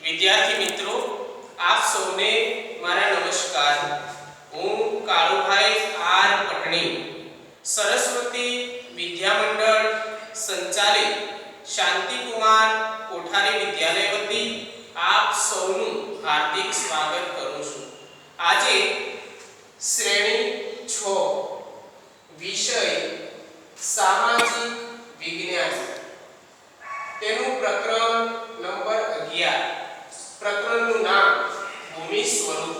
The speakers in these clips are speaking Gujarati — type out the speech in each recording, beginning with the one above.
વિદ્યાર્થી મિત્રો, આપ સૌને મારા નમસ્કાર. હું કાળુભાઈ આર પટણી, સરસ્વતી વિદ્યામંડળ સંચાલિત શાંતિકુમાર કોઠારી વિદ્યાલય વતી આપ સૌનું હાર્દિક સ્વાગત કરું છું. આજે શ્રેણી 6 વિષય સામાજિક વિજ્ઞાન, તેનું પ્રકરણ નંબર 11. પ્રકરણનું નામ ભૂમિ સ્વરૂપ.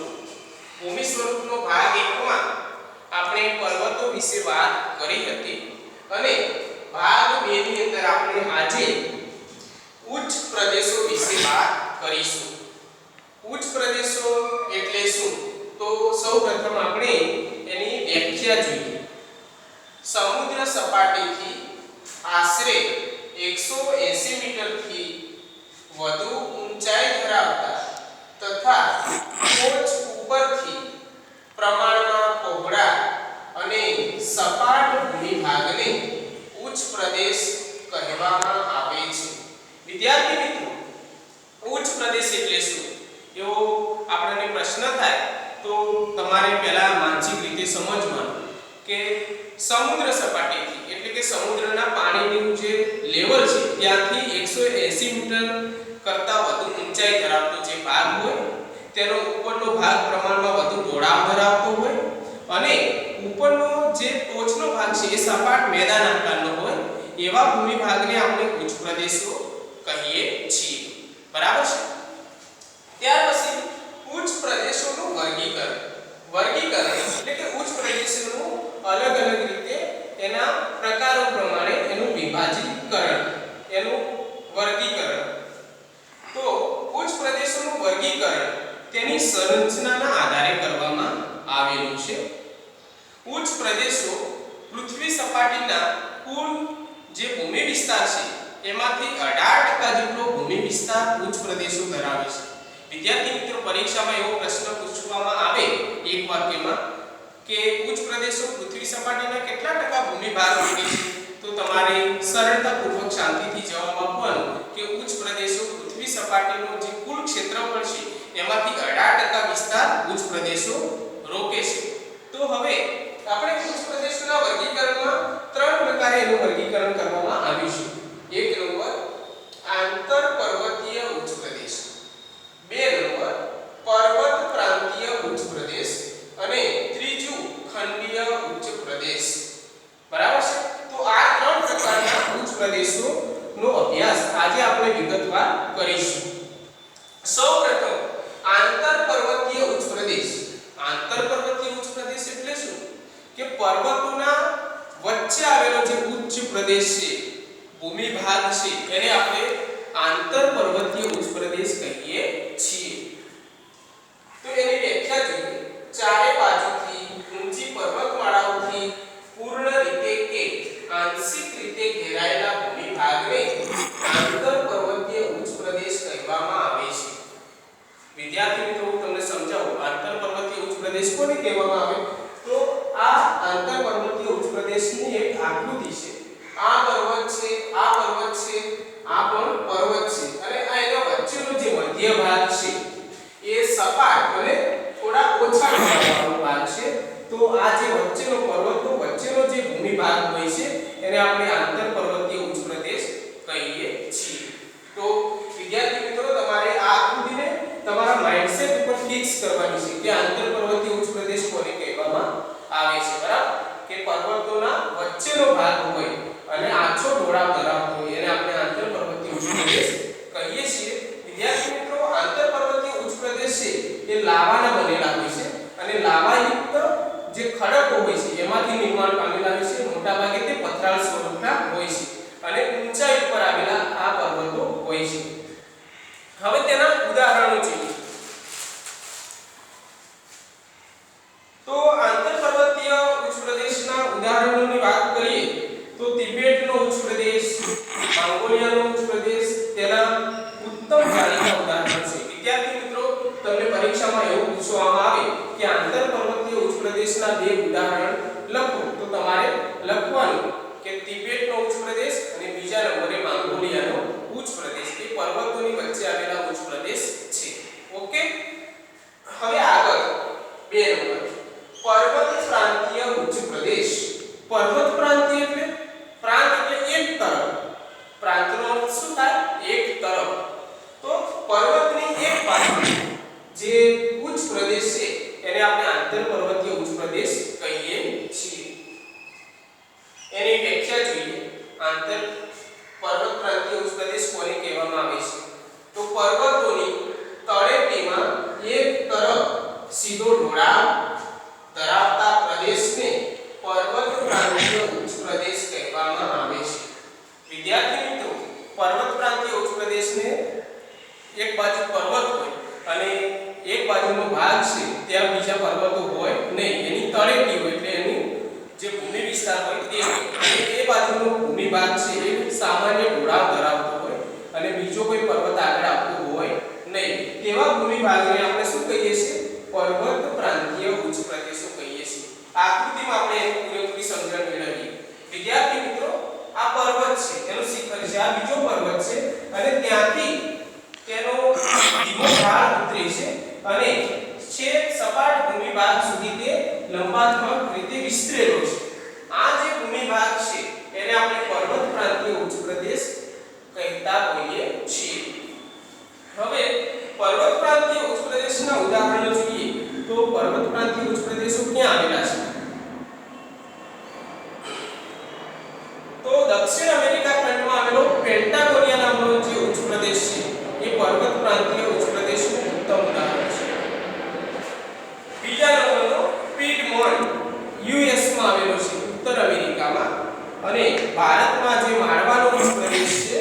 ભૂમિ સ્વરૂપનો ભાગ 1 માં આપણે પર્વતો વિશે વાત કરી હતી અને ભાગ 2 ની અંદર આપણે આજે ઉચ્ચ પ્રદેશો વિશે વાત કરીશું. ઉચ્ચ પ્રદેશો એટલે શું? તો સૌપ્રથમ આપણે એની વ્યાખ્યા જોઈએ. સમુદ્ર સપાટીથી આશરે 180 મીટરથી વધુ ઊંચાઈ ધરાવતા તથા ટોચ ઉપરથી પ્રમાણમાં પહોળા અને સપાટ ભૂમિભાગને ઉચ્ચ પ્રદેશ કહેવામાં આવે છે. વિદ્યાર્થી મિત્રો, ઉચ્ચ પ્રદેશ એટલે શું એવો આપણને પ્રશ્ન થાય તો તમારે પહેલા માનસિક રીતે સમજવાનું કે સમુદ્ર સપાટીથી એટલે કે સમુદ્રના પાણીનું જે લેવલ છે ત્યાંથી 180 મીટર કરતા વધુ ઊંચાઈ ધરાવતો જે ભાગ હોય તેનો ઉપરનો ભાગ પ્રમાણમાં વધુ ઢોળાવ ધરાવતો હોય અને ઉપરનો જે ટોચનો ભાગ છે એ સપાટ મેદાન આકારનો હોય એવા ભૂમિભાગને આપણે ઉચ્ચ પ્રદેશો કહીએ છીએ. બરાબર છે? ત્યાર પછી ઉચ્ચ પ્રદેશોનું વર્ગીકરણ. વર્ગીકરણ એટલે કે ઉચ્ચ પ્રદેશોનું અલગ અલગ રીતે એના પ્રકારો પ્રમાણે એનું વિભાજીકરણ, એનું વર્ગીકરણ. તો ઉચ્ચ પ્રદેશોનું વર્ગીકરણ તેની સંરચનાના આધારે કરવામાં આવેલું છે. ઉચ્ચ પ્રદેશો પૃથ્વી સપાટીના કુલ જે ભૂમિ વિસ્તાર છે એમાંથી 18% જેટલો ભૂમિ વિસ્તાર ઉચ્ચ પ્રદેશો ધરાવે છે. વિદ્યાર્થી મિત્રો, પરીક્ષામાં એવો પ્રશ્ન પૂછવામાં આવે એક વાક્યમાં કે ઉચ્ચ પ્રદેશો પૃથ્વી સપાટીના કેટલા ટકા ભૂમિભાગ લે છે, તો તમારે સરળતાપૂર્વક શાંતિથી જવાબ આપવાનો કે ઉચ્ચ પ્રદેશો પૃથ્વી સપાટીનું જે કુલ ક્ષેત્રફળ છે એમાંથી 18% વિસ્તાર ઉચ્ચ પ્રદેશો રોકે છે. તો હવે આપણે ઉચ્ચ પ્રદેશોના વર્ગીકરણમાં 3 પ્રકારે એનું વર્ગીકરણ કરવામાં આવ્યું છે. એક નંબર આંતર પર્વતીય ઉચ્ચ પ્રદેશ, 2 નંબર પર્વત પ્રાંતીય ઉચ્ચ પ્રદેશ અને ત્રીજું ખંડીય ઉચ્ચ પ્રદેશ. બરાબર છે? તો આ 3 પ્રકારના ઉચ્ચ પ્રદેશોનો અભ્યાસ આજે આપણે વિગતવાર કરીશું. સૌપ્રથમ આંતર પર્વતીય ઉચ્ચ પ્રદેશ. આંતર પર્વતીય ઉચ્ચ પ્રદેશ એટલે શું કે પર્વતોના વચ્ચે આવેલો જે ઉચ્ચ પ્રદેશ છે, ભૂમિ ભાગ છે, એને આપણે આંતર પર્વતીય ઉચ્ચ પ્રદેશ કહીએ છીએ. તો એની વ્યાખ્યા જોઈએ. ચારે બાજુથી ઊંચી પર્વતમાળાઓથી પૂર્ણ રીતે કે આંશિક રીતે ઘેરાયેલા ભૂમિ ભાગને આંતર પર્વતીય ઉચ્ચ પ્રદેશ કહેવામાં આવે છે. વિદ્યાર્થી મિત્રો, હું તમને સમજાવું. આંતર પર્વતીય ઉચ્ચ પ્રદેશ કોને કહેવામાં આવે? તો આ આંતર પર્વતીય ઉચ્ચ પ્રદેશની એક આકૃતિ છે. આ પર્વત છે, આ પર્વત છે, આ પણ પર્વત છે અને આ એનો વચ્ચેનો જે મધ્ય ભાગ છે એ સપાટ અને થોડા ઓછા ઢોળાવવાળો ભાગ છે. તો આ જે વચ્ચેનો પર્વતનો વચ્ચેનો જે ભૂમિ ભાગ હોય છે એને આપણે આંતર પર્વતીય ઉચ્ચ પ્રદેશ કહીએ છીએ. તો વિદ્યાર્થી મિત્રો, તમારે આ આકૃતિને તમારા માઇન્ડસેટ ઉપર ફિક્સ કરવાની છે કે આંતર પર્વતીય ઉચ્ચ પ્રદેશ કોને કહેવામાં આવે છે. બરાબર? કે પર્વતોના વચ્ચેનો ભાગ હોય અને આછો ઢોળાવ ધરાવતો હોય એને આપણે આંતર પર્વતીય ઉચ્ચ પ્રદેશ કહીએ છીએ. વિદ્યાર્થી મિત્રો, આંતર પર્વતીય ઉચ્ચ પ્રદેશ છે એ લાવાના બનેલા હોય છે અને લાવાયુક્ત જે ખડકો હોય છે એમાંથી નિર્માણ પામેલા હોય છે. મોટા ભાગે તે પથરાળ સ્વરૂપના હોય છે અને ઊંચાઈ ઉપર આવેલા આ પર્વતો હોય છે. હવે તેના ઉદાહરણો જોઈએ. તો આંતર પર્વતીય ઉચ્ચ પ્રદેશના ઉદાહરણોની વાત કરીએ તો તિબેટનો ઉચ્ચ પ્રદેશ, મંગોલિયાનો ઉચ્ચ પ્રદેશ તેના ઉત્તમ જાણીતા ઉદાહરણ છે. વિદ્યાર્થી મિત્રો, તમને પરીક્ષામાં એવું પૂછવામાં આવે કે આંતર પર્વતીય ઉચ્ચ પ્રદેશના 2 ઉદાહરણ લખો, તો તમારે લખવાનું કે તિબેટનો ઉચ્ચ પ્રદેશ અને બીજા નંબરે મંગોલિયાનો ઉચ્ચ પ્રદેશ. એ પર્વતોની વચ્ચે આવેલા ઉચ્ચ પ્રદેશ વિસ્તાર હોય તે હોય અને એ બાજુનો ભૂમિભાગ છે એ સામાન્ય ઢોળાવ ધરાવતો હોય અને બીજો કોઈ પર્વત આગળ આવતો હોય નહીં, તેવા ભૂમિભાગને આપણે શું કહીએ છીએ? પર્વત પ્રાંતીય ઉચ્ચ પ્રદેશો કહીએ છીએ. આકૃતિમાં આપણે પૂરેપૂરી સમજણ મેળવીએ. વિદ્યાર્થી મિત્રો, આ પર્વત છે, એનું શિખર છે, આ બીજો પર્વત છે અને ત્યાંથી તેનો ધીમો ઢાળ ઉતરે છે અને છેક સપાટ ભૂમિભાગ સુધી તે લંબાત્મક રીતે વિસ્તરેલો છે. આ જે ભૂમિભાગ છે એને આપણે પર્વત પ્રાંતીય ઉચ્ચ પ્રદેશ કહેતા હોઈએ છીએ. હવે પર્વત પ્રાંતીય ઉચ્ચ પ્રદેશના ઉદાહરણો જોઈએ તો પર્વત પ્રાંતીય ઉચ્ચ પ્રદેશો ક્યાં આવેલા છે? તો દક્ષિણ અમેરિકા ખંડમાં આવેલો પેન્ટાગોનિયા નામનો જે ઉચ્ચ પ્રદેશ છે એ પર્વત પ્રાંતીય ઉચ્ચ પ્રદેશનું ઉત્તમ ઉદાહરણ છે. બીજા નંબરનો પીડમોન્ટ યુએસ માં આવેલો છે, ઉત્તર અમેરિકામાં, અને ભારતમાં જે માળવાનો ઉચ્ચ પ્રદેશ છે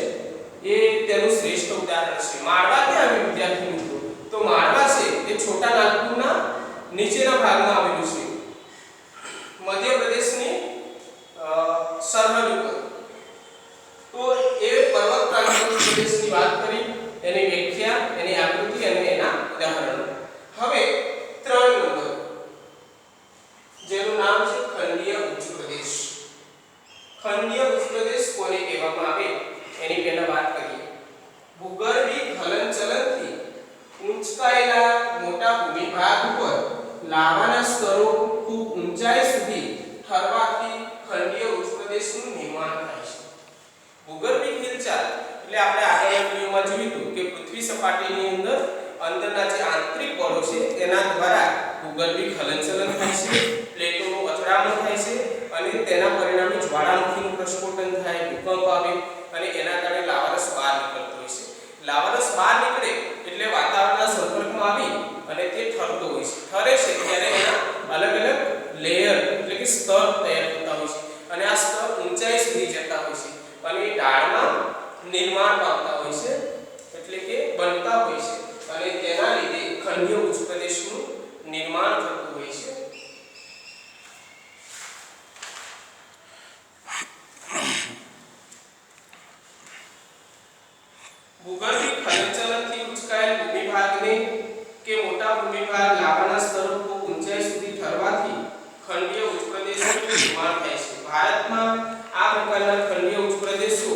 એ તેનું શ્રેષ્ઠ ઉદાહરણ છે. માળવા ક્યાં આવેલું વિદ્યાર્થી મિત્રો? તો માળવા છે એ છોટા નાગપુરના નીચેના ભાગમાં આવેલું છે, મધ્યપ્રદેશની સરહદ ઉપર. તો એ પર્વત પ્રાંતીય પ્રદેશની વાત કરી, એની વ્યાખ્યા, એની આકૃતિ અને એના ઉદાહરણો. હવે 3 નંબર જેનું નામ છે ખંડીય ઉચ્ચ પ્રદેશ. ખંડીય ઉચ્ચ પ્રદેશ કોને કહેવામાં આવે એની પહેલા વાત કરીએ. ભૂગર્ભી હલનચલનથી ઊંચકાયેલા મોટા ભૂમિભાગ ઉપર લાવાના સ્તરો ખૂબ ઊંચાઈ સુધી ઠરવાથી ખંડીય ઉચ્ચ પ્રદેશનું નિર્માણ થાય છે. ભૂગર્ભી હિલચાલ એટલે આપણે આગળના વિડિયોમાં જોયું હતું કે પૃથ્વી સપાટીની અંદરના જે આંતરિક બળો છે તેના દ્વારા ભૂગર્ભિક હલનચલન થાય છે, પ્લેટોનું અથડામણ થાય છે અને તેના પરિણામે જ્વાળામુખીનું પ્રસ્ફોટન થાય, ભૂકંપ આવે અને એના કારણે લાવારસ બહાર નીકળતો હોય છે. લાવારસ બહાર નીકળે એટલે વાતાવરણના સંપર્કમાં આવી અને તે ઠરતો હોય છે. ઠરે છે ત્યારે એના અલગ અલગ લેયર એટલે કે સ્તર તૈયાર થતા હોય છે અને આ સ્તર ઊંચાઈ સુધી જતા હોય છે અને એ ઢાળમાં નિર્માણ પામતા હોય છે એટલે કે બનતા હોય છે અને તેના લીધે ખંડીય ઉચ્ચ પ્રદેશનું નિર્માણ થતું હોય છે. ભૂગર્ભિક હલનચલનથી ઉંચકાયેલ ભૂમિભાગને કે મોટા ભૂમિભાગ લાવાના સ્તરો ખૂબ ઊંચાઈ સુધી ઠરવાથી ખંડીય ઉચ્ચ પ્રદેશનું નિર્માણ થાય છે. ભારતમાં આ પ્રકારના ખંડીય ઉચ્ચ પ્રદેશો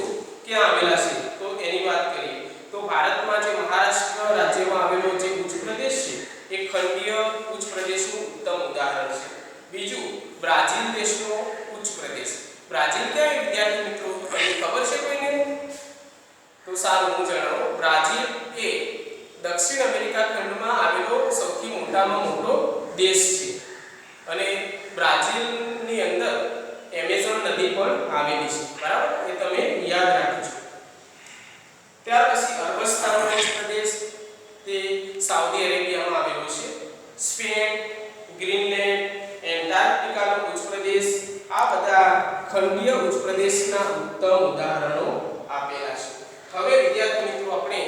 ક્યાં આવેલા છે તો એની વાત કરીએ તો ભારતમાં જે મહારાષ્ટ્ર રાજ્યમાં આવેલો જે ઉચ્ચ પ્રદેશ છે એ ખંડીય ઉચ્ચ પ્રદેશનું ઉત્તમ ઉદાહરણ છે. બીજું બ્રાઝીલ દેશનો ઉચ્ચ પ્રદેશ. બ્રાઝીલ ક્યાં વિદ્યાર્થી મિત્રો તમને ખબર છે કોઈને? તો સારું હું જણાવું. બ્રાઝીલ એ દક્ષિણ અમેરિકા ખંડમાં આવેલો સૌથી મોટામાં મોટો દેશ છે અને બ્રાઝીલની અંદર એમેઝોન નદી પણ આવેલી છે, બરાબર? એ તમે યાદ રાખજો. ત્યાર પછી અરબસ્તાનનો ઉચ્ચ પ્રદેશ તે સાઉદી અરેબિયામાં આવેલો છે. સ્પેન, ગ્રીનલેન્ડ, એન્ટાર્કટિકાનો ઉચ્ચ પ્રદેશ આ બધા ખંડીય ઉચ્ચ પ્રદેશના ઉત્તમ ઉદાહરણો આપેલા છે. હવે વિદ્યાર્થી મિત્રો આપણે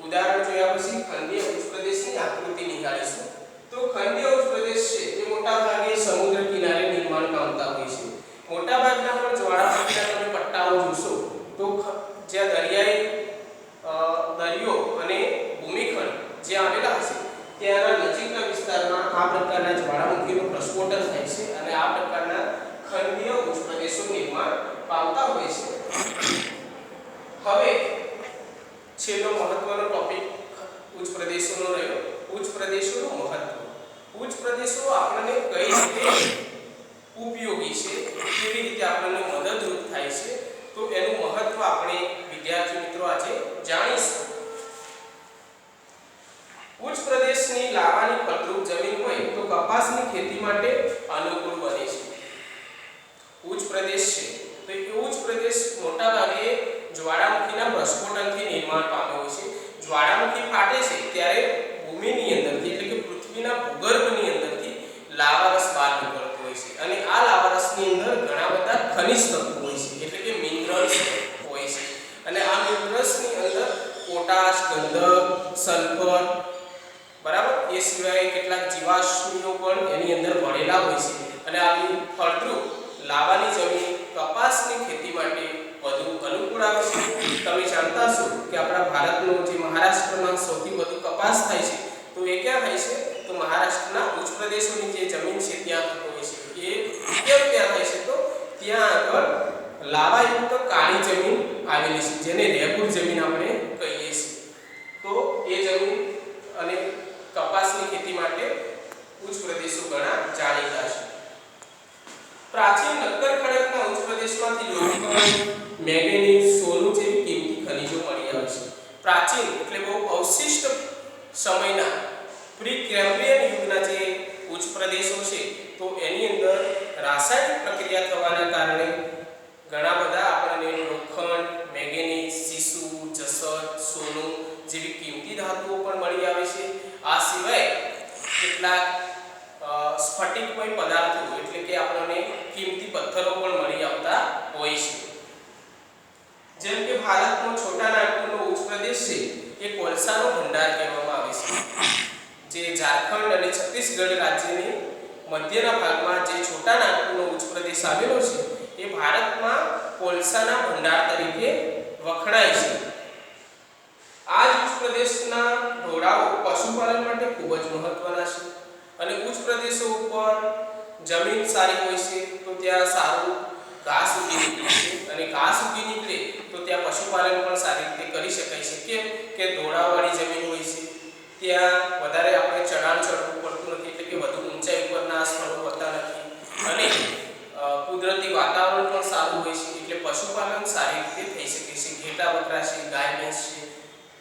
ઉદાહરણ જોયા પછી ખંડીય ઉચ્ચ પ્રદેશની આકૃતિ નિહાળીશું. તો ખંડીય ઉચ્ચ પ્રદેશ છે એ મોટા ભાગે સમુદ્ર કિનારે નિર્માણ પામતા હોય છે. મોટા ભાગના પણ જ્વાળામુખીના તમે પટ્ટાઓ જોશો તો જ્યાં દરિયો અને ભૂમિખંડ જે આવેલા હશે ત્યાંના નજીકના વિસ્તારમાં આ પ્રકારના જ્વાળામુખીનું પ્રસ્ફોટન થાય છે અને આ પ્રકારના ખંડીય ઉચ્ચ પ્રદેશો નિર્માણ પામતા હોય છે. હવે છેલ્લો મહત્વનો ટોપિક ઉચ્ચ પ્રદેશોનો રહ્યો. ઉચ્ચ પ્રદેશોનું મહત્વ. ઉચ્ચ પ્રદેશો આપણને કઈ રીતે ઉપયોગી છે, કેવી રીતે આપણને મદદરૂપ થાય છે તો એનું મહત્વ આપણે વિદ્યાર્થી મિત્રો આજે જાણીશું. ઉચ્ચ પ્રદેશની લાવાની ફળદ્રુપ જમીન હોય તો કપાસની ખેતી માટે અનુકૂળ બને છે. ઉચ્ચ પ્રદેશ છે તો એ ઉચ્ચ પ્રદેશ મોટા ભાગે જ્વાળામુખીના પ્રસ્ફોટનથી નિર્માણ પામ્યો હોય છે. જ્વાળામુખી ફાટે છે ત્યારે ભૂમિની અંદરથી એટલે કે પૃથ્વીના ભૂગર્ભની અંદરથી લાવારસ બહાર નીકળતો હોય છે અને આ લાવારસની અંદર ઘણા બધા ખનિજ તત્વો હોય છે એટલે કે મિનરલ્સ હોય છે અને આ મિનરલ્સની અંદર પોટાશ, ગંધક, સલ્ફર, બરાબર, એ સિવાય કેટલાક જીવાશ્મીઓ પણ એની અંદર ભરેલા હોય છે અને આવી ફળદ્રુપ લાવાની જમીન કપાસની ખેતી માટે વધુ અનુકૂળ આવે છે. તમે જાણતા છો કે આપણા ભારતનો જે મહારાષ્ટ્રમાં સૌથી વધુ કપાસ થાય છે તો એ ક્યાં થાય છે તો મહારાષ્ટ્રના ઉચ્ચ પ્રદેશોની જે જમીન છે ત્યાં થતો હોય છે. એ કેમ ત્યાં થાય છે તો ત્યાં આગળ લાવાયુક્ત કાળી જમીન આવેલી છે જેને રેગુર જમીન આપણે કહીએ છીએ. તો એ જમીન અને કપાસની ખેતી માટે ઉચ્ચ પ્રદેશો ઘણા જાણીતા છે. પ્રાચીન નક્કર ખડકના ઉચ્ચ પ્રદેશમાંથી લોખંડ, મેંગેનીઝ, સોનું જેવી કિંમતી ખનિજો મળી આવે છે. પ્રાચીન એટલે બહુ અવશિષ્ટ સમયના પ્રી કેમ્બ્રિયન યુગના જે ઉચ્ચ પ્રદેશો છે તો એની અંદર રાસાયણિક પ્રક્રિયા થવાના કારણે ઘણા બધા આપણને લોખંડ, મેંગેનીઝ, સીસુ, જસત, સોનું જેવી કિંમતી ધાતુઓ પણ મળી આવે છે. આ સિવાય કેટલાક સ્ફટિકમય પદાર્થો એટલે કે આપણને કિંમતી પથ્થરો પણ મળી આવતા હોય છે. જેમ કે ભારતનો છોટા નાગપુરનો ઉચ્ચ પ્રદેશ છે એ કોલસાનો ભંડાર કહેવામાં આવે છે. જે ઝારખંડ અને છત્તીસગઢ રાજ્યની મધ્યના ભાગમાં જે છોટા નાગપુરનો ઉચ્ચ પ્રદેશ આવેલો છે એ ભારતમાં કોલસાના ભંડાર તરીકે વખણાય છે. આ ઉચ્ચ પ્રદેશના ઢોળાવો પશુપાલન માટે ખૂબ જ મહત્વના છે અને ઉચ્ચ પ્રદેશો ઉપર જમીન સારી હોય છે તો ત્યાં સારું ઘાસ ઉગી નીકળે છે અને ઘાસ ઉગી નીકળે તો ત્યાં પશુપાલન પણ સારી રીતે કરી શકાય છે. કેમ કે ઢોળાવવાળી જમીન હોય છે ત્યાં વધારે આપણે ચઢાણ ચડવું પડતું નથી એટલે કે વધુ ઊંચાઈ ઉપરના સ્થળો હોતા નથી અને કુદરતી વાતાવરણ પણ સારું હોય છે એટલે પશુપાલન સારી રીતે થઈ શકે છે. ઘેટા બકરા છે, ગાય ભેંસ છે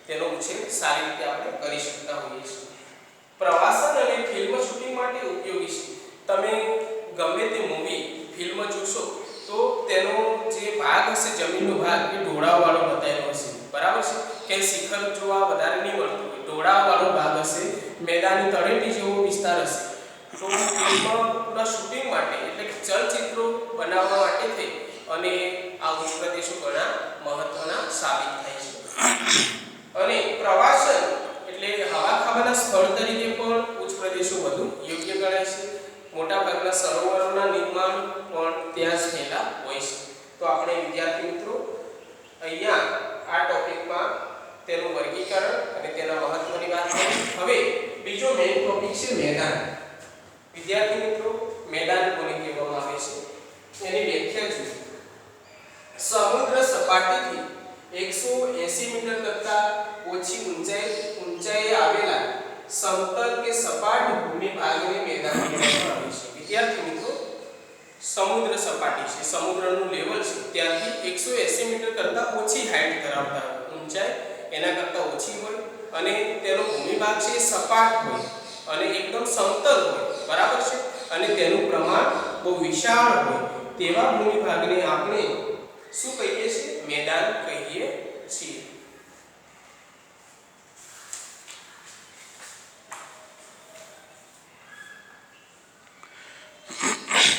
તેનો ઉછેર સારી રીતે આપણે કરી શકતા હોઈએ છીએ. પ્રવાસન અને ફિલ્મ શૂટિંગ માટે ઉપયોગી છે. તમે ગમે તે મૂવી ફિલ્મ જોશો તો તેનો જે ભાગ હશે જમીનનો ભાગ એ ઢોળાવવાળો બતાવેલો હશે. બરાબર છે કે શિખર જોવા વધારે નહીં મળતું હોય, ઢોળાવવાળો ભાગ હશે, મેદાની તળેટી જેવો વિસ્તાર હશે. તો ફિલ્મના શૂટિંગ માટે એટલે કે ચલચિત્રો બનાવવા માટે થઈ અને આ ઉચ્ચ પ્રદેશો ઘણા મહત્વના સાબિત થાય છે. અને પ્રવાસન એટલે હવા ખાવાના સ્થળ તરીકે પણ ઉચ્ચ પ્રદેશો વધુ યોગ્ય ગણાય છે. મોટાભાગના સરોવરોના નિર્માણ પણ ત્યાં જ થયેલા હોય છે. તો આપણે વિદ્યાર્થી મિત્રો અહીંયા આ ટોપિકમાં તેનું વર્ગીકરણ અને તેના મહત્વની વાત કરી. હવે બીજો મેઇન ટોપિક છે મેદાન. વિદ્યાર્થી મિત્રો મેદાન કોને કહેવામાં આવે છે એની વ્યાખ્યા જોઈએ. સમુદ્ર સપાટીથી 180 મીટર કરતા ઓછી ઊંચાઈએ આવેલા સમતલ કે સપાટ ભૂમિ ભાગને મેદાન કહેવામાં આવે છે. વિદ્યાર્થી મિત્રો સમુદ્ર સપાટી છે, સમુદ્રનું લેવલ છે ત્યાંથી 180 મીટર કરતા ઓછી હાઈટ ધરાવતા ઊંચાઈ એના કરતા ઓછી હોય અને તેનો ભૂમિ ભાગ છે સપાટ હોય અને એકદમ સમતલ હોય. બરાબર છે અને તેનું પ્રમાણ બહુ વિશાળ હોય તેવા ભૂમિ ભાગને આપણે શું કહીએ છીએ? મેદાન કહીએ છીએ.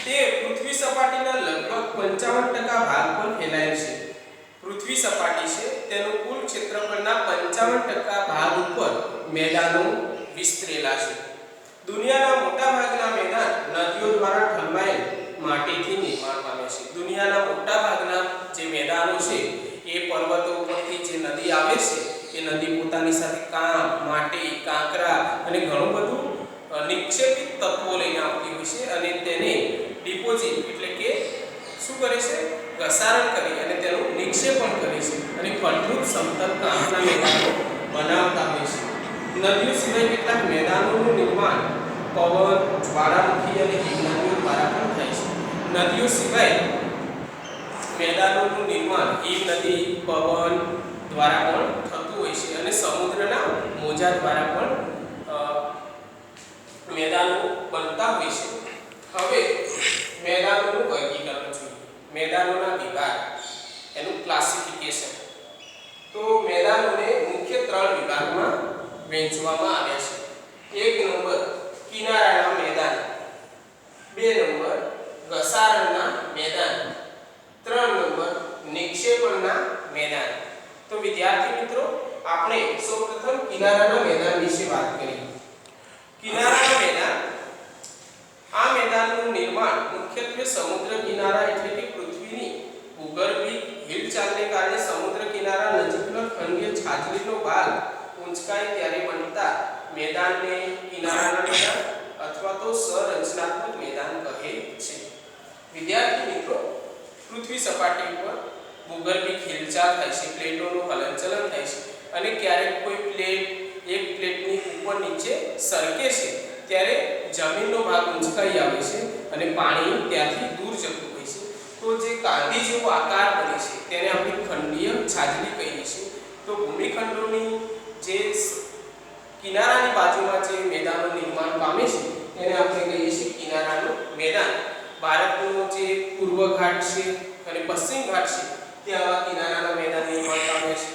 તે પૃથ્વી સપાટીના લગભગ 55% ભાગ પર ફેલાયેલ છે. પૃથ્વી સપાટી છે તેનું કુલ ક્ષેત્રફળના 55% ભાગ ઉપર મેદાનો વિસ્તરેલા છે. દુનિયાના મોટાભાગના મેદાન નદીઓ દ્વારા ઠલવાયેલ માટીથી નિર્માણ પામે છે. દુનિયાના મોટાભાગના જે મેદાનો છે એ પર્વતો ઉપરથી જે નદી આવે છે એ નદી પોતાની સાથે કામ, માટી, કાંકરા અને ઘણું બધું નિક્ષેપિત તત્વો લઈને આવતી હોય છે અને તેને ડિપોઝિટ એટલે કે શું કરે છે? ઘસારણ કરી અને તેનું નિક્ષેપણ કરે છે અને ફળદ્રુપ સમતલ કાંકરા મેદાનો બનાવતા હોય છે. નદીઓ સિવાય કેટલાક મેદાનોનું નિર્માણ પવન, જ્વાળામુખી અને હિમનદીઓ દ્વારા પણ થાય છે. નદીઓ સિવાય મેદાનોનું નિર્માણ હિમનદી, પવન દ્વારા પણ થતું હોય છે અને સમુદ્રના મોજા દ્વારા પણ મેદાનો બનતા હોય છે. હવે મેદાનોનું વર્ગીકરણ જોઈએ. મેદાનોના વિભાગ એનું ક્લાસિફિકેશન. તો મેદાનોને મુખ્ય 3 વિભાગમાં વહેંચવામાં આવ્યા છે. 1 નંબર કિનારાના મેદાન, 2 નંબર ઘસારણના મેદાન, 3 નંબર નિક્ષેપણના મેદાન. તો વિદ્યાર્થી મિત્રો આપણે સૌપ્રથમ કિનારાના મેદાન વિશે વાત કરીએ. કિનારાના મેદાન, આ મેદાનનું નિર્માણ મુખ્યત્વે સમુદ્ર કિનારા એટલે કે પૃથ્વીની ભૂગર્ભિક હિલચાલને કારણે સમુદ્ર કિનારા નજીકનો ખંડીય છાજલીનો ભાગ ઊંચકાય ત્યારે બનતા મેદાનને કિનારાના મેદાન અથવા તો સંરચનાત્મક મેદાન કહે છે. વિદ્યાર્થી મિત્રો, પૃથ્વી સપાટી પર ભૂગર્ભિક હિલચાલ થાય છે, પ્લેટોનું હલનચલન થાય છે અને ક્યારેક કોઈ પ્લેટ એક પ્લેટની ઉપર નીચે સરકે છે ત્યારે જમીનનો ભાગ ઊંચકાઈ આવે છે અને પાણી ત્યાંથી દૂર જતું હોય છે. તો જે કાંધી જેવો આકાર બને છે તેને આપણે ખંડીય છાજલી કહીએ છીએ. તો ભૂમિખંડોની જે કિનારાની બાજુમાં જે મેદાનો નિર્માણ પામે છે તેને આપણે કહીએ છીએ કિનારાનું મેદાન. ભારતનો જે પૂર્વ ઘાટ છે અને પશ્ચિમ ઘાટ છે ત્યાં આવા કિનારાના મેદાન નિર્માણ પામે છે.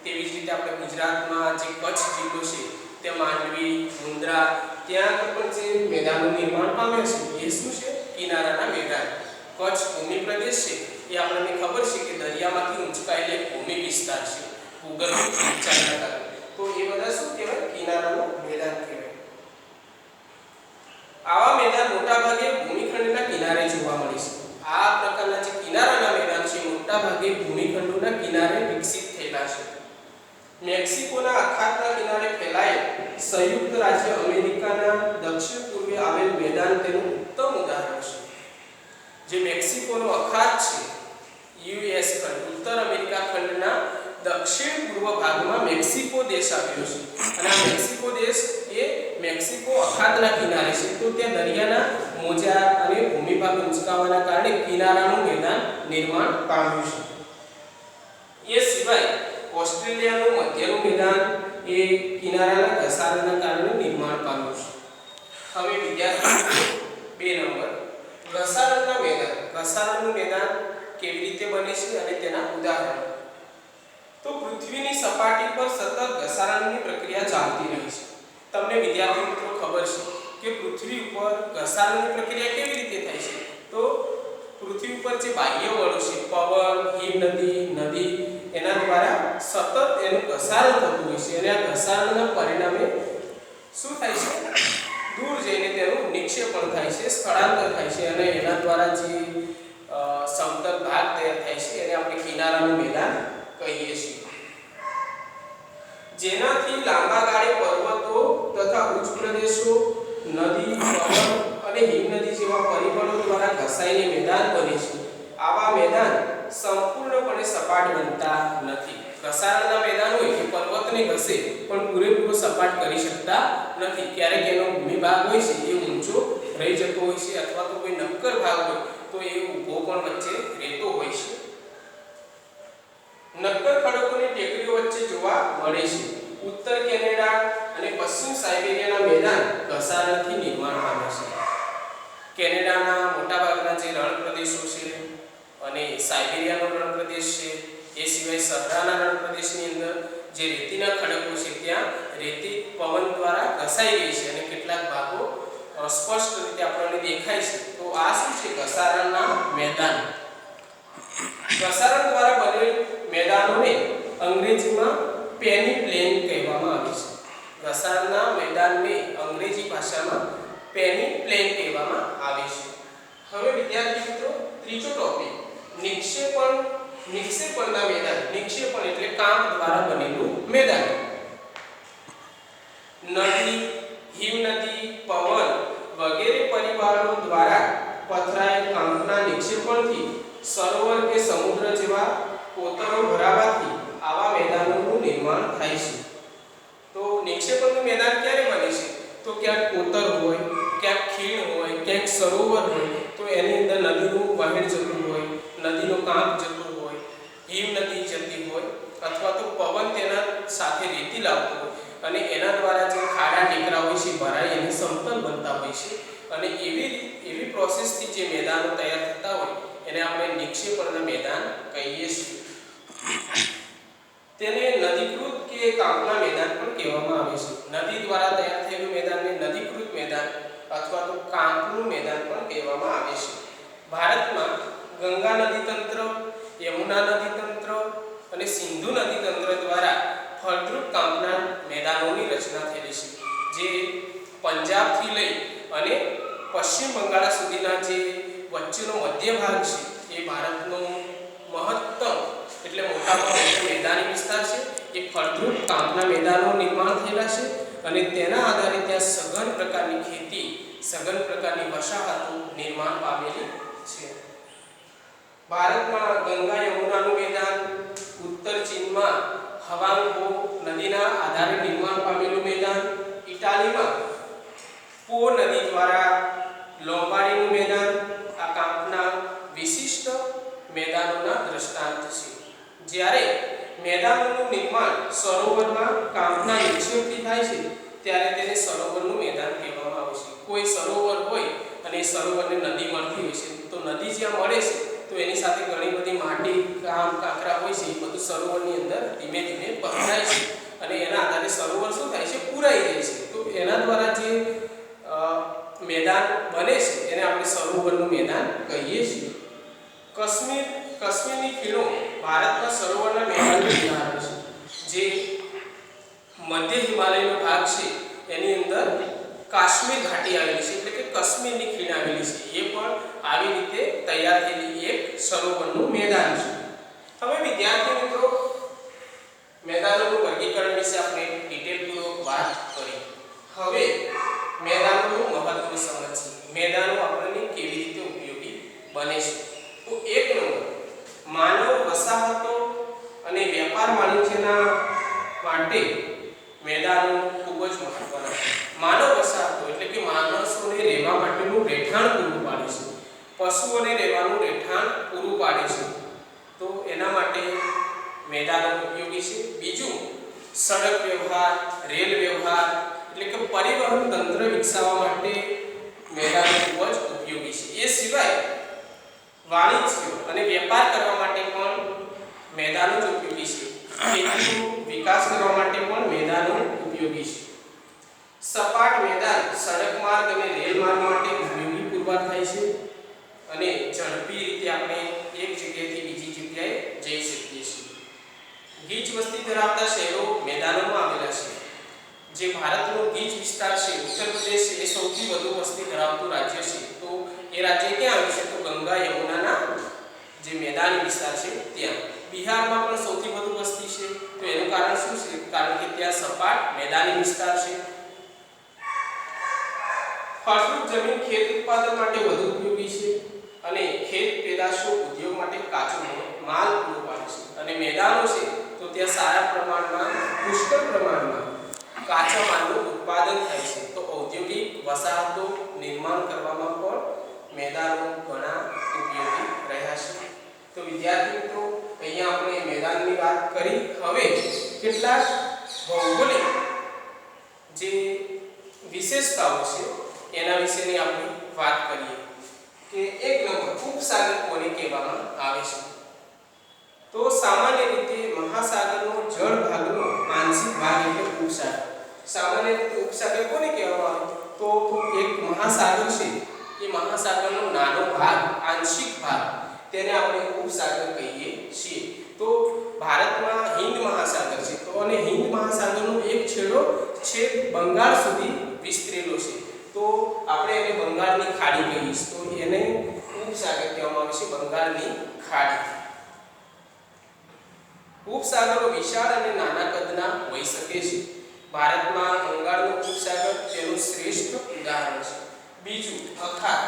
તેવી જ રીતે આપણે ગુજરાતમાં જે કચ્છ જિલ્લો છે ત્યાં માંડવી, મુન્દ્રા ત્યાં પણ જે મેદાનો નિર્માણ પામે છે એ શું છે? કિનારાના મેદાન. કચ્છ ભૂમિ પ્રદેશ છે એ આપણને ખબર છે કે દરિયામાંથી ઊંચકાયેલ એક ભૂમિ વિસ્તાર છે ભૂગર્ભિક હિલચાલના કારણે. તો એ બધા શું કહેવાય? કિનારાનું મેદાન કહેવાય. આવા મેદાન મોટાભાગે ભૂમિખંડના કિનારે જોવા મળે છે. આ પ્રકારના જે કિનારાના મેદાન છે મોટાભાગે ભૂમિખંડોના કિનારે વિકસિત થયેલા છે. મેક્સિકોના અખાતના કિનારે ફેલાયેલ સંયુક્ત રાજ્ય અમેરિકાના દક્ષિણ પૂર્વે આવેલ મેદાન તેનું ઉત્તમ ઉદાહરણ છે. જે મેક્સિકોનો અખાત છે યુએસ ખંડ, ઉત્તર અમેરિકા ખંડના દક્ષિણ પૂર્વ ભાગમાં મેક્સિકો દેશ આવેલો છે અને આ મેક્સિકો દેશ એ મેક્સિકો અખાતના કિનારે છે. તો ત્યાં દરિયાના મોજા અને ભૂમિભાગ ઊંચકાવાના કારણે કિનારાનું મેદાન નિર્માણ પામ્યું છે. એ સિવાય ઓસ્ટ્રેલિયાનું મધ્યનું મેદાન એ કિનારાના ઘસારાના કારણે નિર્માણ પામ્યું છે. હવે વિદ્યાર્થી 2 નંબર ઘસારાના મેદાન. ઘસારાનું મેદાન કેવી રીતે બને છે અને તેના ઉદાહરણો. તો પૃથ્વીની સપાટી પર સતત ઘસારાની પ્રક્રિયા ચાલતી રહે છે. તમને વિદ્યાર્થી મિત્રો ખબર છે કે પૃથ્વી ઉપર ઘસારાની પ્રક્રિયા કેવી રીતે થાય છે? તો પૃથ્વી ઉપર જે બાહ્ય બળો છે પવન, હિમનદી, નદી એના દ્વારા સતત એનું ઘસારણ થતું હોય છે અને આ ઘસારણના પરિણામે શું થાય છે? દૂર જઈને તેનું નિક્ષેપણ થાય છે, સ્થળાંતર થાય છે અને એના દ્વારા જે સમતલ ભાગ તૈયાર થાય છે એને આપણે કિનારાનું મેદાન કહીએ છીએ. જેનાથી લાંબા ગાળે પર્વતો તથા ઉચ્ચ પ્રદેશો, નદી, પવન અને હિમનદી જેવા પરિબળો દ્વારા ઘસાઈને મેદાન બને છે. આવા મેદાન સંપૂર્ણપણે સપાટ બનતા નથી. ઘસારાના મેદાન હોય કે પર્વતને ઘસે પણ પૂરેપૂરો સપાટ કરી શકતા નથી. ક્યારેક એનો ભૂમિભાગ હોય છે એ ઊંચો રહી જતો હોય છે અથવા તો કોઈ નક્કર ભાગ હોય તો એ ઊભો પણ વચ્ચે રહેતો હોય છે. નક્કર ખડકોની ટેકરીઓ વચ્ચે જોવા મળે છે. ઉત્તર કેનેડા અને પશ્ચિમ સાઇબેરિયાના મેદાન ઘસારણથી નિર્માણ પામે છે. કેનેડાના મોટાભાગના જે રણ પ્રદેશો છે અને સાઇબેરિયાનો રણ પ્રદેશ છે, એ સિવાય સહરાના રણ પ્રદેશની અંદર જે રેતીના ખડકો છે ત્યાં રેતી પવન દ્વારા ઘસાઈ ગઈ છે અને કેટલાક ભાગો સ્પષ્ટ રીતે આપણને દેખાય છે. તો આ શું છે? ઘસારણના મેદાન. ઘસારણ દ્વારા બનેલ મેદાનોને અંગ્રેજીમાં પેની પ્લેન કહેવામાં આવે છે. ઘસારણના મેદાનને અંગ્રેજી ભાષામાં પેની પ્લેન કહેવામાં આવે છે. હવે વિદ્યાર્થી મિત્રો, ત્રીજો ટોપિક નિક્ષેપણના મેદાન. નિક્ષેપણ એટલે કાંપ દ્વારા બનેલું મેદાન. નદી, હિમનદી, પવન વગેરે પરિબળો દ્વારા પથરાયેલ કાંપના નિક્ષેપણથી સરોવર કે સમુદ્ર જેવા કોતરો ભરાવાથી આવા મેદાનોનું નિર્માણ થાય છે. તો નિક્ષેપણનું મેદાન ક્યારે બને છે? તો ક્યાંક કોતર હોય, ક્યાંક ખીણ હોય, ક્યાંક સરોવર હોય તો એની અંદર નદીનું વહેણ જતું હોય, નદીનો કાંપ જતો હોય, હિમનદી જતી હોય અથવા તો પવન તેના સાથે રેતી લાવતો હોય અને એના દ્વારા જે ખાડા ટેકરા હોય છે ભરાઈ અને સમતલ બનતા હોય છે અને એવી પ્રોસેસથી જે મેદાનો તૈયાર થતા હોય એને આપણે નિક્ષેપણના મેદાન કહીએ છીએ. તેને નદીકૃત કે કાંપના મેદાન પણ કહેવામાં આવે છે. નદી દ્વારા તૈયાર થયેલું મેદાનને નદીકૃત મેદાન અથવા તો કાંપનું મેદાન પણ કહેવામાં આવે છે. ભારતમાં ગંગા નદી તંત્ર, યમુના નદી તંત્ર અને સિંધુ નદી તંત્ર દ્વારા ફળદ્રુપ કાંપના મેદાનોની રચના થયેલી છે. જે પંજાબથી લઈ અને પશ્ચિમ બંગાળ સુધીના જે વચ્ચેનો મધ્ય ભાગ છે એ ભારતનો મહત્તમ એટલે મોટામાં મોટો મેદાની વિસ્તાર છે. એ ફળદ્રુપ કામના મેદાનો નિર્માણ થયેલા છે અને તેના આધારે ત્યાં સઘન પ્રકારની ખેતી, સઘન પ્રકારની વસાહતો નિર્માણ પામેલી છે. ભારતમાં ગંગા યમુનાનું મેદાન, ઉત્તર ચીનમાં હવાંગહો નદીના આધારે નિર્માણ પામેલું મેદાન, ઇટાલીમાં પો નદી દ્વારા લોમ્બાર્ડીનું મેદાન આ કામના વિશિષ્ટ મેદાનોના દ્રષ્ટાંત છે. જ્યારે મેદાનોનું નિર્માણ સરોવરમાં કામના નિક્ષેપથી થાય છે ત્યારે તેને સરોવરનું મેદાન કહેવામાં આવે છે. કોઈ સરોવર હોય અને એ સરોવરને નદી મળતી હોય છે તો નદી જ્યાં મળે છે તો એની સાથે ઘણી બધી માટી, કાંકરા હોય છે, એ બધું સરોવરની અંદર ધીમે ધીમે પથરાય છે અને એના આધારે સરોવર શું થાય છે, પૂરાઈ જાય છે. તો એના દ્વારા જે મેદાન બને છે એને આપણે સરોવરનું મેદાન કહીએ છીએ. કાશ્મીરની ખીણો ભારતના સરોવરના મેદાનનું ઉદાહરણ છે. જે મધ્ય હિમાલયનો ભાગ છે એની અંદર કાશ્મીર ઘાટી આવેલી છે, એટલે કે કાશ્મીરની ખીણ આવેલી છે. એ પણ આવી રીતે તૈયાર થયેલી એક સરોવરનું મેદાન છે. હવે વિદ્યાર્થી મિત્રો, મેદાનોનું વર્ગીકરણ વિશે આપણે ડિટેલપૂર્વક વાત કરી. હવે મેદાનોનું મહત્વ સમજીએ. મેદાનો આપણને કેવી રીતે ઉપયોગી બને છે. તો એક નંબર, માનવ વસાહતો અને વેપાર વાણિજ્યના માટે મેદાનો ખૂબ જ મહત્વના છે. માનવ વસાહતો એટલે કે માણસોને રહેવા માટેનું રહેઠાણ પૂરું પાડે છે, પશુઓને રહેવાનું રહેઠાણ પૂરું પાડે છે, તો એના માટે મેદાનો ઉપયોગી છે. બીજું, સડક વ્યવહાર, રેલ વ્યવહાર એટલે કે પરિવહન તંત્ર વિકસાવવા માટે મેદાનો ખૂબ જ ઉપયોગી છે. એ સિવાય વાણિજ્ય અને વેપાર કરવા માટે પણ મેદાનો જ ઉપયોગી છે. ખેતીનો વિકાસ કરવા માટે પણ મેદાનો ઉપયોગી છે. સપાટ મેદાન સડક માર્ગ અને રેલ માર્ગ માટે ઉપયોગી પુરવાર થાય છે અને ઝડપી રીતે આપણે એક જગ્યાએથી બીજી જગ્યાએ જઈ શકીએ છીએ. ગીચ વસ્તી ધરાવતા શહેરો મેદાનોમાં આવેલા છે. જે ભારતનો ગીચ વિસ્તાર છે, ઉત્તર પ્રદેશ છે, એ સૌથી વધુ વસ્તી ધરાવતું રાજ્ય છે. તો એ રાજ્ય ક્યાં આવ્યું છે? તો ગંગા યમુનાના જે મેદાની વિસ્તાર છે ત્યાં. બિહારમાં પણ સૌથી વધુ વસ્તી છે. તો એનું કારણ શું છે? કારણ કે ત્યાં સપાટ મેદાની વિસ્તાર છે. ફળદ્રુપ જમીન ખેત ઉત્પાદન માટે વધુ ઉપયોગી છે અને ખેત પેદાશો ઉદ્યોગ માટે કાચો માલ પૂરો પાડે છે. અને મેદાનો છે તો ત્યાં સારા પ્રમાણમાં, પુષ્કળ પ્રમાણમાં કાચા માલનું ઉત્પાદન થાય છે. તો ઔદ્યોગિક વસાહતો નિર્માણ કરવામાં પણ મેદાનો ઘણા ઉપયોગી રહ્યા છે. તો વિદ્યાર્થી મિત્રો, અહીંયા આપણે મેદાનની વાત કરી. હવે કેટલાક ભૌગોલિક જે વિશેષતાઓ છે એના વિશેની આપણે વાત કરીએ. કે એક નંબર, ઉપસાગર કોને કહેવામાં આવે છે? તો સામાન્ય રીતે મહાસાગરનો જળ ભાગનો આંશિક ભાગ એટલે ઉપસાગર. સામાન્ય રીતે ઉપસાગર કોને કહેવામાં આવે? તો એક મહાસાગર છે, એ મહાસાગરનો નાનો ભાગ, આંશિક ભાગ, તેને આપણે ઉપસાગર કહીએ છીએ. તો ભારતમાં હિંદ મહાસાગર છે, તો અને હિંદ મહાસાગરનો એક છેડો છેક બંગાળ સુધી વિસ્તરેલો છે. તો આપણે એને બંગાળની ખાડી કહીએ છીએ. તો એને ઉપસાગર કહેવામાં આવે છે, બંગાળની ખાડી. ઉપસાગરો વિશાળ અને નાના કદના હોઈ શકે છે. ભારતમાં બંગાળનો ઉપસાગર તેનું શ્રેષ્ઠ ઉદાહરણ છે. બીજું, અખાત.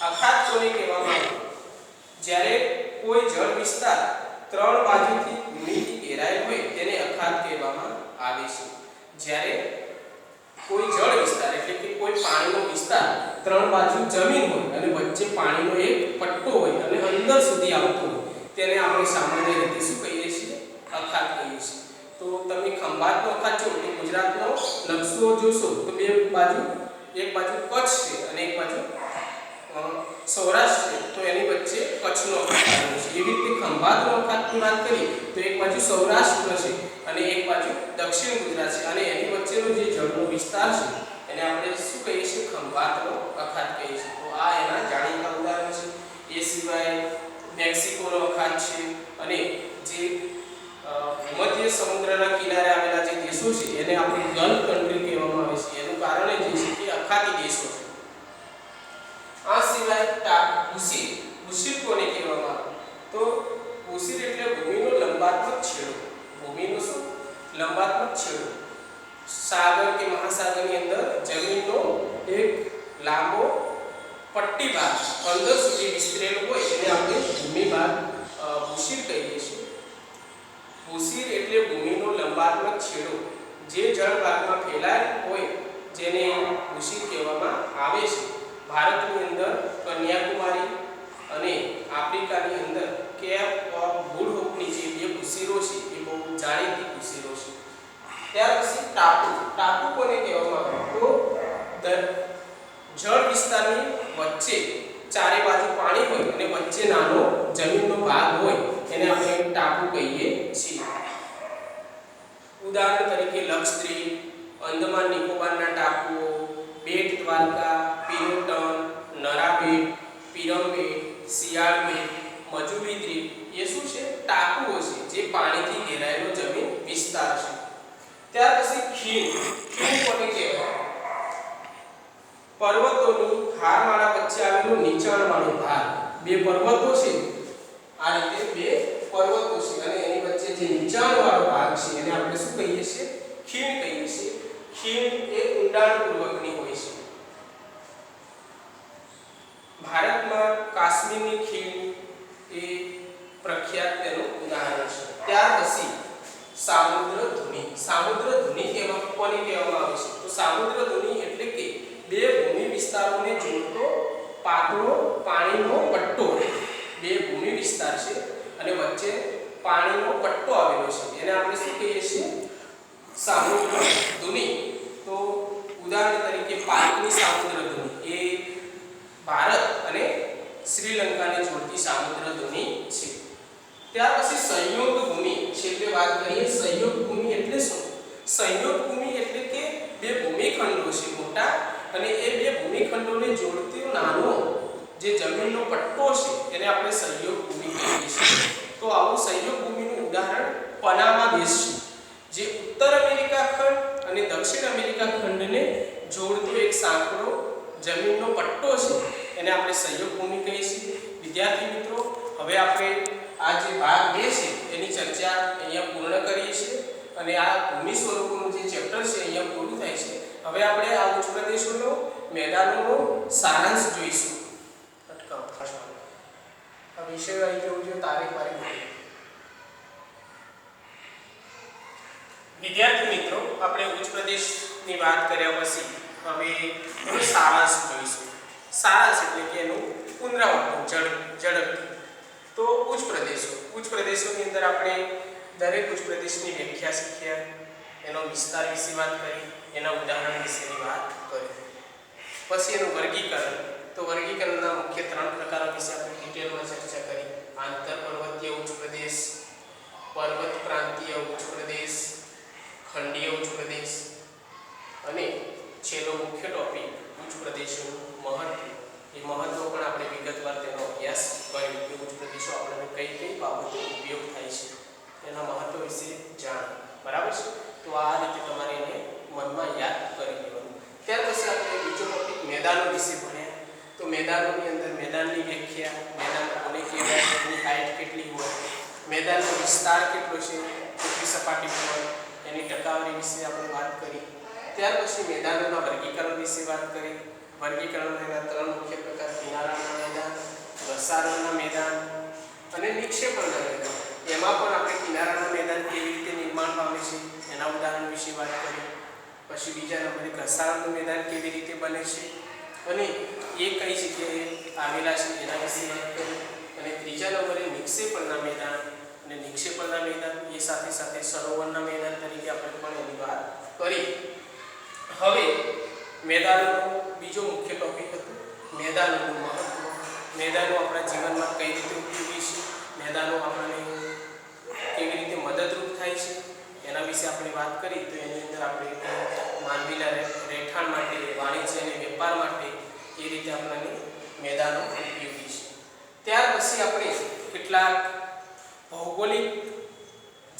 અખાત કોને કહેવામાં આવે? જ્યારે કોઈ જળ વિસ્તાર ત્રણ બાજુથી ભૂમિથી ઘેરાયેલ હોય તેને અખાત કહેવામાં આવે છે. જ્યારે કોઈ જળ વિસ્તાર એટલે કે કોઈ પાણીનો વિસ્તાર ત્રણ બાજુ જમીન હોય અને વચ્ચે પાણીનો એક પટ્ટો હોય અને અંદર સુધી આવતો હોય તેને આપણે સામાન્ય રીતે શું કહીએ છીએ? અખાત કહીએ છીએ. તો તમે ખંભાતનો અખાત જો ગુજરાતનો નકશો જોશો તો બે બાજુ, એક બાજુ કચ્છ છે અને એક બાજુ સૌરાષ્ટ્ર છે. તો એની વચ્ચે કચ્છનો અખાત આવેલો છે. એવી રીતે ખંભાતનો અખાતની વાત કરીએ તો એક બાજુ સૌરાષ્ટ્ર છે અને એક બાજુ દક્ષિણ ગુજરાત છે અને એની વચ્ચેનો જે જળનો વિસ્તાર છે એને આપણે શું કહીએ છીએ? ખંભાતનો અખાત કહીએ છીએ. તો આ એના જાણીતા ઉદાહરણ છે. એ સિવાય મેક્સિકોનો અખાત છે અને જે મધ્ય સમુદ્રના કિનારે આવેલા જે દેશો છે એને આપણે ગલ્ફ કન્ટ્રી કહેવામાં આવે છે. એનું કારણ એ છે કે અખાતી દેશો છે. આ સિવાય ભૂશીર, ભૂશીર કોને કહેવામાં આવે? તો ભૂશીર એટલે ભૂમિનો લંબાત્મક છેડો, ભૂમિનો શું લંબાત્મક છેડો, સાગર કે મહાસાગરની અંદર જમીનનો એક લાંબો પટ્ટી ભાગ અંદર સુધી વિસ્તરેલો હોય એને આપણે ભૂમિ ભાગ ભૂશીર કહીએ છીએ. ભૂશીર એટલે ભૂમિનો લંબાત્મક છેડો જે જળ ભાગમાં ફેલાયેલ હોય જેને ભૂશીર કહેવામાં આવે છે. ભારતની અંદર કન્યાકુમારી અને આફ્રિકાની અંદર કેપ ઓફ ગુડ હોપની જે બે ભૂશીરો છે એ બહુ જાણીતી ભૂશીરો છે. ત્યાર પછી ટાપુ, ટાપુ કોને કહેવામાં આવે? તો જળ વિસ્તારની વચ્ચે ચારે બાજુ પાણી હોય અને વચ્ચે નાનો જમીનનો ભાગ હોય એને આપણે ટાપુ કહીએ છીએ. ઉદાહરણ તરીકે લક્ષદ્વીપ, અંદમાન નિકોબારના ટાપુઓ, બેટ દ્વારકા, પિરોટન, નરાબેટ, પીરમ બેટ, શિયાળ બેટ, મજુલી દ્વીપ એ શું છે? ટાપુઓ છે જે પાણીથી ઘેરાયેલો જમીન વિસ્તાર છે. ત્યાર પછી ખીણ, ખીણ કોને કહેવાય? પર્વતોની હારમાળા વચ્ચે આવેલો નીચાણવાળો ભાગ, બે પર્વતો છે આ રીતે બે પર્વતો છે અને એની વચ્ચે જે નીચાણવાળો ભાગ છે એને આપણે શું કહીએ છીએ? ખીણ કહીએ છીએ. ખીણ એ ઊંડાણપૂર્વકની હોય છે. ભારતમાં કાશ્મીરની ખીણ એ પ્રખ્યાત તેનું ઉદાહરણ છે. ત્યાર પછી સામુદ્ર ધુની, સામુદ્ર ધુની કોને કહેવામાં આવે છે? તો સામુદ્ર ધુની એટલે કે બે ભૂમિ વિસ્તારોને જોડતો પાતળો પાણીનો પટ્ટો, બે ભૂમિ વિસ્તાર છે અને વચ્ચે પાણીનો પટ્ટો આવેલો છે એને આપણે શું કહીએ છીએ? સામુદ્ર ધુની. તો ઉદાહરણ તરીકે પાકની સામુદ્ર ધુની એ ભારત અને શ્રીલંકાને જોડતી સામુદ્ર ધુની છે. ત્યાર પછી સંયોગ ભૂમિ, છેલ્લે વાત કરીએ સંયોગ ભૂમિ એટલે શું? સંયોગ ભૂમિ એટલે કે બે ભૂમિખંડો છે મોટા અને એ બે ભૂમિખંડોને જોડતો નાનો જે જમીનનો પટ્ટો છે એને આપણે સંયોગ ભૂમિ કહીએ છીએ. તો આવું સંયોગ ભૂમિનું ઉદાહરણ પનામા દેશ છે જે ઉત્તર અમેરિકા ખંડ અને દક્ષિણ અમેરિકા ખંડને જોડતો એક સાંકડો જમીનનો પટ્ટો છે એને આપણે સંયોગ ભૂમિ કહીએ છીએ. વિદ્યાર્થી મિત્રો, હવે આપણે આ જે ભાગ 2 છે એની ચર્ચા અહીંયા પૂર્ણ કરીએ છીએ અને આ ભૂમિ સ્વરૂપોનું જે ચેપ્ટર છે અહીંયા પૂરું થાય છે. હવે આપણે આ ઉચ્ચ પ્રદેશોનો મેદાનોનો સારાંશ જોઈશું. અટકાવ ખાસ આ વિષય આવી જવું જોઈએ તારીખ મારી. વિદ્યાર્થી મિત્રો, આપણે ઉચ્ચ પ્રદેશની વાત કર્યા પછી હવે એનો સારાંશ જોઈશું. સારાંશ એટલે કે એનું પુનરાવર્તન ઝડપથી. તો ઉચ્ચ પ્રદેશોની અંદર આપણે દરેક ઉચ્ચ પ્રદેશની વ્યાખ્યા શીખ્યા, એનો વિસ્તાર વિશે વાત કરી, એના ઉદાહરણ વિશેની વાત કરી. પછી એનું વર્ગીકરણ, તો વર્ગીકરણના મુખ્ય 3 પ્રકારો વિશે આપણે ડિટેલમાં ચર્ચા કરી. આંતર પર્વતીય ઉચ્ચ પ્રદેશ, પર્વત પ્રાંતીય ઉચ્ચ પ્રદેશ, ખંડીય ઉચ્ચ પ્રદેશ અને છેલ્લો મુખ્ય ટોપિક ઉચ્ચ પ્રદેશોનું મહત્વ. એ મહત્વ પણ આપણે વિગતવાર તેનો અભ્યાસ કર્યો કે ઉચ્ચ પ્રદેશો આપણને કઈ બાબતો ઉપયોગ થાય છે એના મહત્વ વિશે જાણ. બરાબર છે? તો આ રીતે તમારે એને મનમાં યાદ કરી લેવાનું. ત્યાર પછી આપણે બીજો ટોપિક મેદાનો વિશે ભણ્યા. તો મેદાનોની અંદર મેદાનની વ્યાખ્યા, મેદાન કોને કહેવાય, એની હાઈટ કેટલી હોય, મેદાનનો વિસ્તાર કેટલો છે, કેટલી સપાટી પર, એની ટકાવારી વિશે આપણે વાત કરી. ત્યાર પછી મેદાનોના વર્ગીકરણ વિશે વાત કરી. વર્ગીકરણના 3 મુખ્ય પ્રકાર: કિનારાના મેદાન, ઘસારણના મેદાન અને નિક્ષેપણના મેદાન. એમાં પણ આપણે કિનારાના મેદાન કેવી રીતે નિર્માણ પામે છે એના ઉદાહરણ વિશે વાત કરી. પછી બીજા નંબરે ઘસારણનું મેદાન કેવી રીતે બને છે અને એ કઈ જગ્યાએ આવેલા છે એના વિશે વાત કરી. અને ત્રીજા નંબરે નિક્ષેપણના મેદાન, અને નિક્ષેપણના મેદાન એ સાથે સાથે સરોવરના મેદાન તરીકે આપણે પણ એની વાત કરી. હવે મેદાનોનો બીજો મુખ્ય ટોપિક હતો મેદાનોનું મહત્વ. મેદાનો આપણા જીવનમાં કઈ રીતે ઉપયોગી છે, મેદાનો આપણને કેવી રીતે મદદરૂપ થાય છે એના વિશે આપણે વાત કરી. તો એની અંદર આપણે માનવીના રહેઠાણ માટે, વાણિજ્ય અને વેપાર માટે એ રીતે આપણને મેદાનો ઉપયોગી છે. ત્યાર પછી આપણે કેટલાક ભૌગોલિક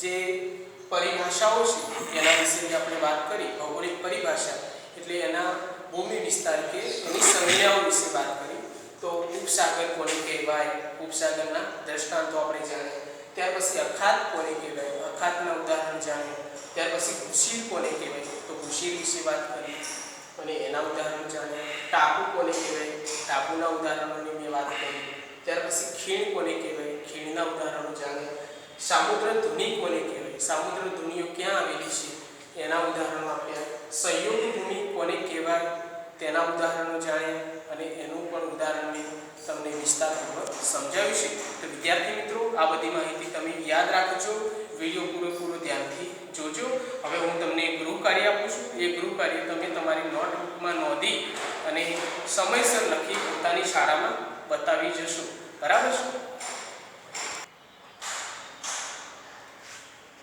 જે પરિભાષાઓ છે એના વિશે આપણે વાત કરી. ભૌગોલિક પરિભાષા એટલે એના ભૂમિ વિસ્તાર કે એની સંજ્ઞાઓ વિશે વાત કરી. તો ઉપસાગર કોને કહેવાય? ઉપસાગરના દ્રષ્ટાંતો આપણે જાણીએ. ત્યાર પછી અખાત કોને કહેવાય? અખાતના ઉદાહરણ જાણીએ. ત્યાર પછી ભૂશીર કોને કહેવાય? તો ભૂશીર વિશે વાત કરીએ અને એના ઉદાહરણ જાણીએ. ટાપુ કોને કહેવાય? ટાપુના ઉદાહરણોની મેં વાત કરી. ત્યાર પછી ખીણ કોને કહેવાય? ખીણના ઉદાહરણો જાણીએ. સામુદ્ર ધુની કોને કહેવાય? સામુદ્ર ધુનીઓ ક્યાં આવેલી છે એના ઉદાહરણો આપ્યા. સંયોગ ભૂમિ કોને કહેવાય તેના ઉદાહરણો જાણ્યા અને એનું પણ ઉદાહરણ મેં તમને વિસ્તારપૂર્વક સમજાવ્યું છે. તો વિદ્યાર્થી મિત્રો, આ બધી માહિતી તમે યાદ રાખજો, વિડીયો પૂરેપૂરો ધ્યાનથી જોજો. હવે હું તમને એક ગૃહ કાર્ય આપું છું. એ ગૃહ કાર્ય તમે તમારી નોટબુકમાં નોંધી અને સમયસર લખી પોતાની શાળામાં બતાવી જશો. બરાબર છે?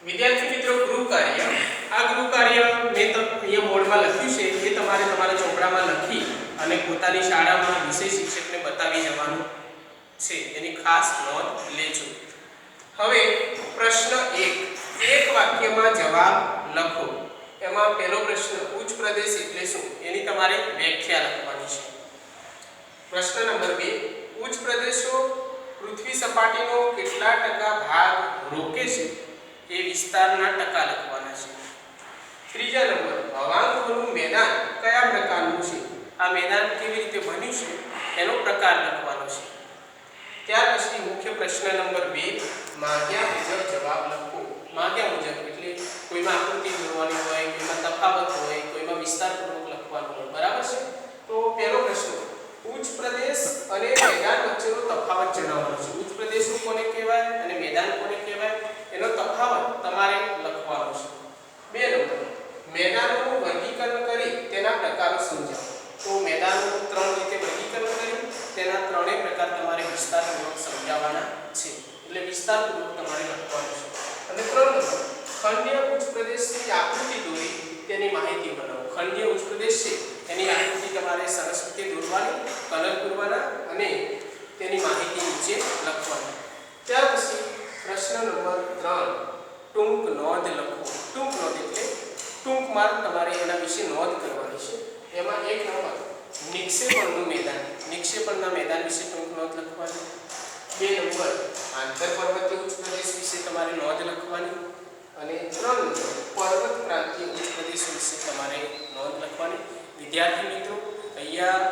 વિદ્યાર્થી મિત્રો, ગૃહ કાર્ય, આ ગૃહ કાર્ય મેં અહીંયા બોર્ડમાં લખ્યું છે. એ તમારે તમારા ચોપડામાં લખી અને પોતાની શાળામાં વિષય શિક્ષકને બતાવી જવાનું છે. એની ખાસ નોંધ લેજો. હવે પ્રશ્ન 1, એક વાક્યમાં જવાબ લખો. એમાં પહેલો પ્રશ્ન, ઉચ્ચ પ્રદેશ એટલે શું? એની તમારે વ્યાખ્યા લખવાની છે. પ્રશ્ન નંબર 2, ઉચ્ચ પ્રદેશો પૃથ્વી સપાટીનો કેટલા ટકા ભાગ રોકે છે? એ વિસ્તારના ટકા લખવાના છે. ત્રીજા નંબર, હવાંગનું મેદાન કયા પ્રકારનું છે? આ મેદાન કેવી રીતે બન્યું છે એનો પ્રકાર લખવાનો છે. ત્યાર પછી મુખ્ય પ્રશ્ન નંબર 2, માંગ્યા મુજબ જવાબ લખો. માંગ્યા મુજબ એટલે કોઈમાં આકૃતિ દોરવાની હોય, કોઈમાં તફાવત હોય, કોઈમાં વિસ્તારપૂર્વક લખવાનું હોય. બરાબર છે? તો પહેલો પ્રશ્ન, ઉચ્ચ પ્રદેશ અને મેદાન વચ્ચેનો તફાવત જણાવવાનો છે. ઉચ્ચ પ્રદેશ કોને કહેવાય અને મેદાન કોને કહેવાય એનો તફાવત તમારે લખવાનો છે. 2 નંબર, મેદાનોનું વર્ગીકરણ કરી તેના પ્રકારો સમજાવો. તો મેદાનોનું 3 રીતે વર્ગીકરણ કરી તેના ત્રણેય પ્રકાર તમારે વિસ્તારપૂર્વક સમજાવવાના છે. એટલે વિસ્તારપૂર્વક તમારે લખવાનું છે. અને 3 નંબર, ખંડીય ઉચ્ચ પ્રદેશની આકૃતિ દોરી તેની માહિતી બનાવો. ખંડીય ઉચ્ચ પ્રદેશ છે એની આકૃતિ તમારે સરસ રીતે દોરવાની, કલર પૂરવાના અને તેની માહિતી નીચે લખવાની. ત્યાર પછી પ્રશ્ન નંબર 3, ટૂંક નોંધ લખો. ટૂંક નોંધ એટલે ટૂંકમાં તમારે એના વિશે નોંધ કરવાની છે. એમાં 1 નંબર, નિક્ષેપણનું મેદાન, નિક્ષેપણના મેદાન વિશે ટૂંક નોંધ લખવાની. 2 નંબર, આંતરપર્વતીય ઉચ્ચ પ્રદેશ વિશે તમારે નોંધ લખવાની. અને 3 નંબર, પર્વત પ્રાંતીય ઉચ્ચ પ્રદેશ વિશે તમારે નોંધ લખવાની. વિદ્યાર્થી મિત્રો, અહીંયા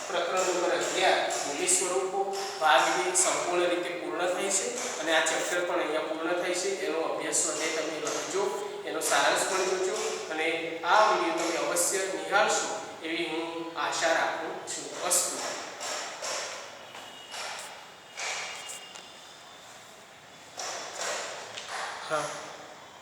પ્રકરણ નંબર 11 ભૂમિ સ્વરૂપો ભાગ 2 સંપૂર્ણ રીતે પૂર્ણ થાય છે અને આ ચેપ્ટર પણ અહીંયા પૂર્ણ થાય છે. એનો અભ્યાસ સ્વાધ્યાય તમે લખજો, એનો સારાંશ પણ જોજો અને આ વિડીયો તમે અવશ્ય નિહાળશો એવી હું આશા રાખું છું. અસ્તુ.